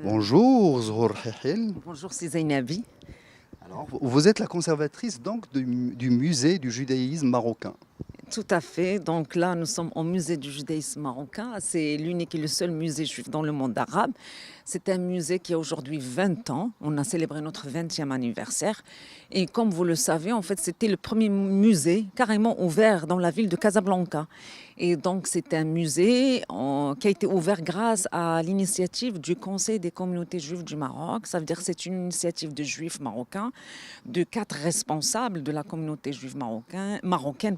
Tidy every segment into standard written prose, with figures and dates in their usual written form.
Bonjour Zohor Hihil. Bonjour, c'est Zainabi. Alors, vous êtes la conservatrice donc du musée du judaïsme marocain. Tout à fait. Donc là, nous sommes au musée du judaïsme marocain. C'est l'unique et le seul musée juif dans le monde arabe. C'est un musée qui a aujourd'hui 20 ans. On a célébré notre 20e anniversaire. Et comme vous le savez, en fait, c'était le premier musée carrément ouvert dans la ville de Casablanca. Et donc, c'est un musée qui a été ouvert grâce à l'initiative du Conseil des communautés juives du Maroc. Ça veut dire que c'est une initiative de juifs marocains, de 4 responsables de la communauté juive marocaine,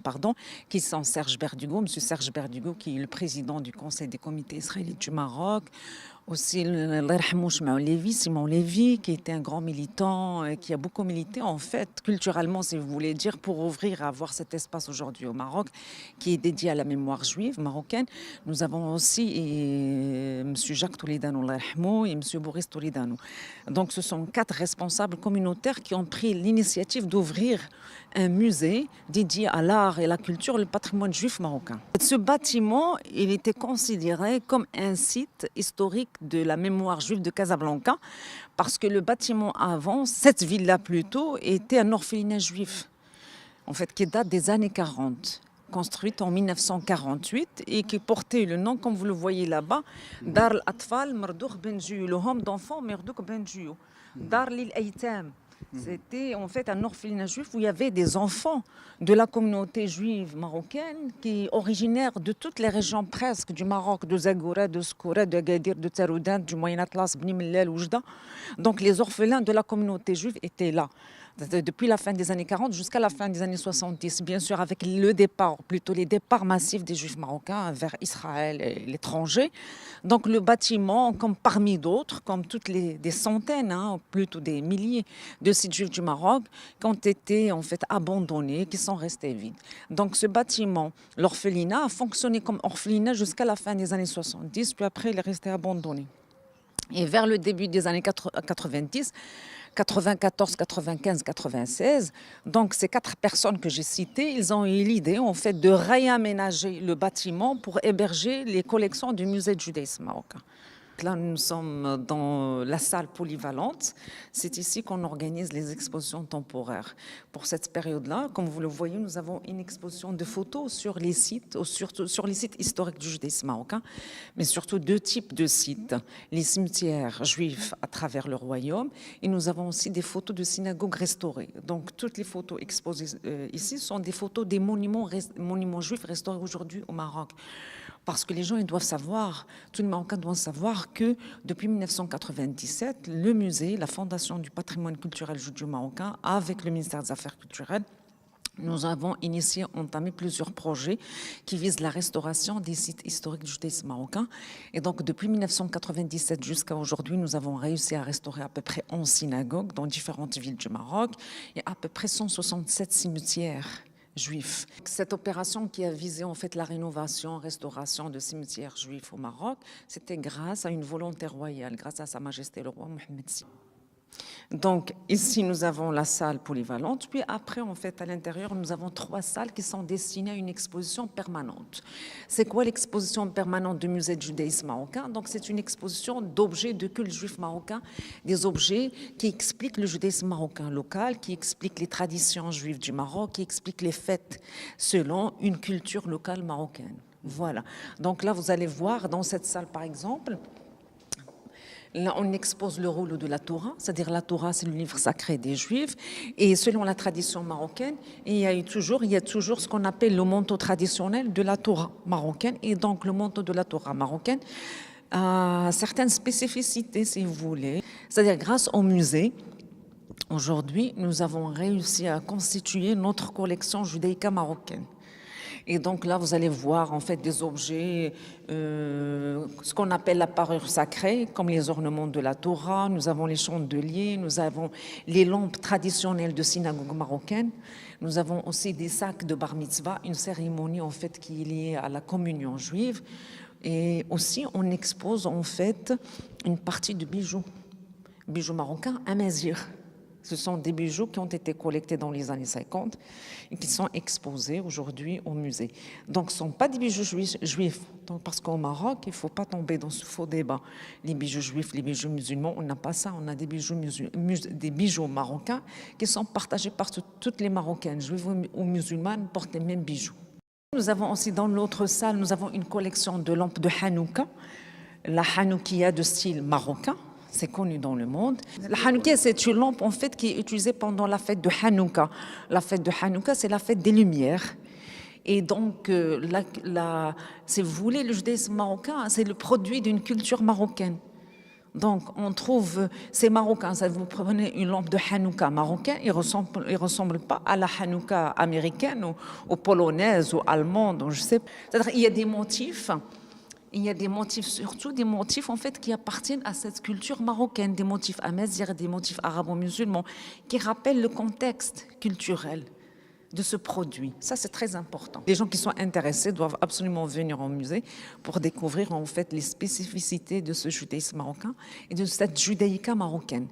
qui sont Serge Berdugo, M. Serge Berdugo, qui est le président du Conseil des comités israélites du Maroc. Aussi, Simon Lévy, qui était un grand militant, qui a beaucoup milité, en fait, culturellement, si vous voulez dire, pour ouvrir, avoir cet espace aujourd'hui au Maroc, qui est dédié à la mémoire juive marocaine. Nous avons aussi M. Jacques Toledano et M. Boris Toledano. Donc, ce sont 4 responsables communautaires qui ont pris l'initiative d'ouvrir un musée dédié à l'art et la culture, le patrimoine juif marocain. Ce bâtiment, il était considéré comme un site historique de la mémoire juive de Casablanca, parce que le bâtiment avant, cette ville-là plutôt, était un orphelinat juif, en fait, qui date des années 40, construite en 1948 et qui portait le nom, comme vous le voyez là-bas, Dar al-Atfal Mardouk Benjou, le home d'enfants Mardouk Benjou, Dar l'Il-Aytam. C'était en fait un orphelinat juif où il y avait des enfants de la communauté juive marocaine qui originaires de toutes les régions presque du Maroc, de Zagoura, de Skoura, de Agadir, de Taroudan, du Moyen Atlas, Bni Mellal, Oujda. Donc les orphelins de la communauté juive étaient là depuis la fin des années 40 jusqu'à la fin des années 70, bien sûr avec le départ, plutôt les départs massifs des Juifs marocains vers Israël et l'étranger. Donc le bâtiment, comme parmi d'autres, comme des centaines, plutôt des milliers de sites juifs du Maroc, qui ont été en fait abandonnés, qui sont restés vides. Donc ce bâtiment, l'orphelinat, a fonctionné comme orphelinat jusqu'à la fin des années 70, puis après il est resté abandonné. Et vers le début des années 90, 94, 95, 96. Donc, ces 4 personnes que j'ai citées, ils ont eu l'idée, en fait, de réaménager le bâtiment pour héberger les collections du musée du judaïsme marocain. Là, nous sommes dans la salle polyvalente. C'est ici qu'on organise les expositions temporaires. Pour cette période-là, comme vous le voyez, nous avons une exposition de photos sur les sites, surtout sur les sites historiques du judaïsme marocain, mais surtout 2 types de sites. Les cimetières juifs à travers le royaume, et nous avons aussi des photos de synagogues restaurées. Donc, toutes les photos exposées ici sont des photos des monuments juifs restaurés aujourd'hui au Maroc. Parce que les gens ils doivent savoir, tous les Marocains doivent savoir que depuis 1997, le musée, la Fondation du patrimoine culturel juif marocain, avec le ministère des Affaires culturelles, nous avons entamé plusieurs projets qui visent la restauration des sites historiques du judaïsme marocain. Et donc, depuis 1997 jusqu'à aujourd'hui, nous avons réussi à restaurer à peu près 11 synagogues dans différentes villes du Maroc et à peu près 167 cimetières juifs. Cette opération qui a visé en fait la rénovation, restauration de cimetières juifs au Maroc, c'était grâce à une volonté royale, grâce à Sa Majesté le roi Mohammed VI. Donc ici nous avons la salle polyvalente, puis après en fait à l'intérieur nous avons 3 salles qui sont destinées à une exposition permanente. C'est quoi l'exposition permanente du musée du judaïsme marocain? Donc c'est une exposition d'objets de culte juif marocain, des objets qui expliquent le judaïsme marocain local, qui expliquent les traditions juives du Maroc, qui expliquent les fêtes selon une culture locale marocaine. Voilà. Donc là vous allez voir dans cette salle par exemple. Là, on expose le rôle de la Torah, c'est-à-dire la Torah, c'est le livre sacré des Juifs. Et selon la tradition marocaine, il y a toujours ce qu'on appelle le manteau traditionnel de la Torah marocaine. Et donc, le manteau de la Torah marocaine a certaines spécificités, si vous voulez. C'est-à-dire, grâce au musée, aujourd'hui, nous avons réussi à constituer notre collection judaïca marocaine. Et donc là, vous allez voir en fait des objets, ce qu'on appelle la parure sacrée, comme les ornements de la Torah. Nous avons les chandeliers, nous avons les lampes traditionnelles de synagogue marocaine. Nous avons aussi des sacs de bar mitzvah, une cérémonie en fait qui est liée à la communion juive. Et aussi, on expose en fait une partie de bijoux marocains à Mazir. Ce sont des bijoux qui ont été collectés dans les années 50 et qui sont exposés aujourd'hui au musée. Donc, ce ne sont pas des bijoux juifs. Donc, parce qu'au Maroc, il ne faut pas tomber dans ce faux débat. Les bijoux juifs, les bijoux musulmans, on n'a pas ça. On a des bijoux marocains qui sont partagés par toutes les Marocaines, juives ou musulmanes, portent les mêmes bijoux. Nous avons aussi dans l'autre salle, nous avons une collection de lampes de Hanouka, la Hanoukia de style marocain. C'est connu dans le monde. La Hanoukia, c'est une lampe en fait qui est utilisée pendant la fête de Hanouka. La fête de Hanouka, c'est la fête des Lumières. Et donc, si vous voulez, le judaïsme marocain, c'est le produit d'une culture marocaine. Donc, on trouve ces Marocains, ça, vous prenez une lampe de Hanouka marocain, il ressemble pas à la Hanouka américaine ou polonaise ou allemande, je sais. C'est-à-dire, il y a des motifs. Il y a des motifs, surtout des motifs en fait qui appartiennent à cette culture marocaine, des motifs amazirs, des motifs arabo-musulmans, qui rappellent le contexte culturel de ce produit. Ça, c'est très important. Les gens qui sont intéressés doivent absolument venir au musée pour découvrir en fait les spécificités de ce judaïsme marocain et de cette judaïka marocaine.